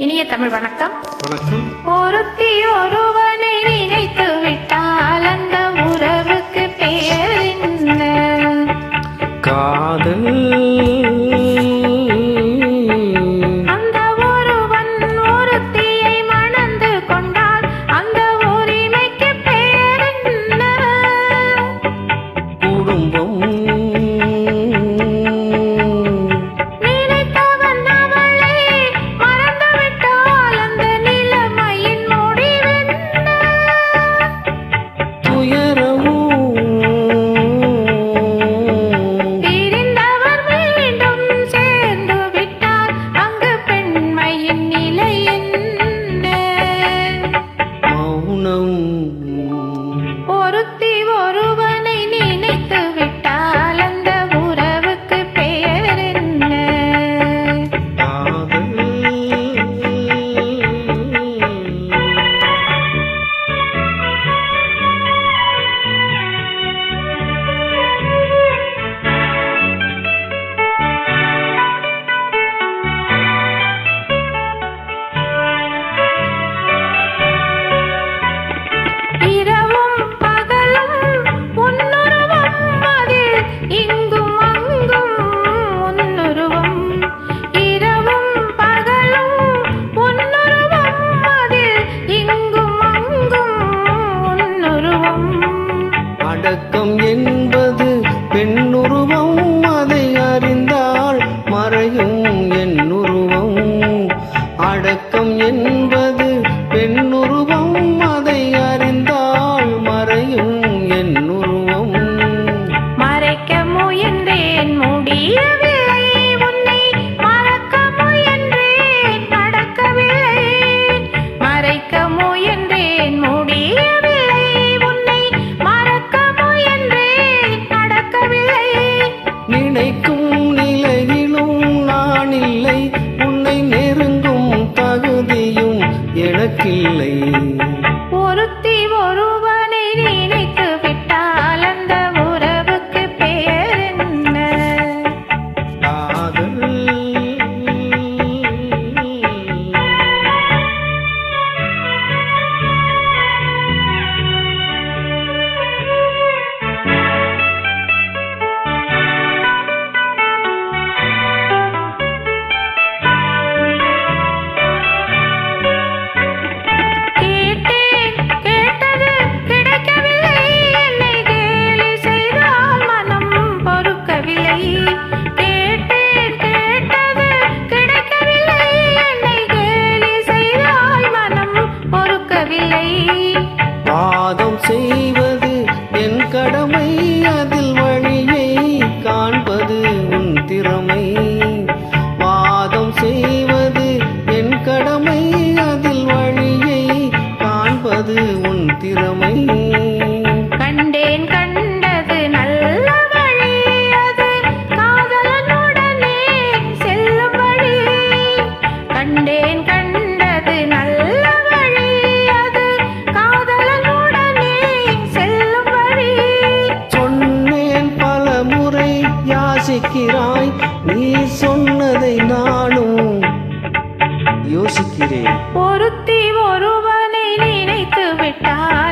இனிய தமிழ் வணக்கம். வணக்கம். ஒருத்தி ஒருவனை நினைத்து விட்டால் அந்த உறவுக்கு பெயர் என்ன? காதல். அந்த ஒருவன் ஒருத்தியை மணந்து கொண்டால் அந்த உரிமைக்கு பெயர் என்ன? குடும்பம். ஒருத்தி ஒருவனை நினைத்து விட்டால் அந்த உறவுக்கு பெயர் என்ன? அடக்கம் என்பது பெண்ணுருவம், அதை அறிந்தால் மறையும் என்னுருவம். அடக்கம் என்பது பெண்ணுருவம், அதை அறிந்தால் மறையும் என்னுருவம். மறைக்க முயன்றேன் முடியவில்லை, உன்னை மறக்க முயன்றேன் நடக்கவில்லை. மறைக்க முயன்றேன் முடியவில்லை, நினைக்கும் நிலையிலும் நான் இல்லை, உன்னை நெருங்கும் தகுதியும் எனக்கில்லை. ஒருத்தி ஒருவனை நினைத்து விட்டால் அந்த உறவுக்கு பெயர் என்ன? காதல். வாதம் செய்வது என் கடமை, அதில் வழியை காண்பது உன் திறமை. வாதம் செய்வது என் கடமை, அதில் வழியை காண்பது உன் திறமை. கண்டேன் கண்டது நல்ல வழி, அது காதலனுடனே செல்லும் வழி. கண்டேன் கண்டது நல்ல வழி, அது காதலனுடனே செல்லும் வழி. சொன்னேன் பல முறை யாசிக்கிறாய், நீ சொன்னதை நானும் யோசிக்கிறேன். ஒருத்தி ஒருவனை நினைத்து விட்டால்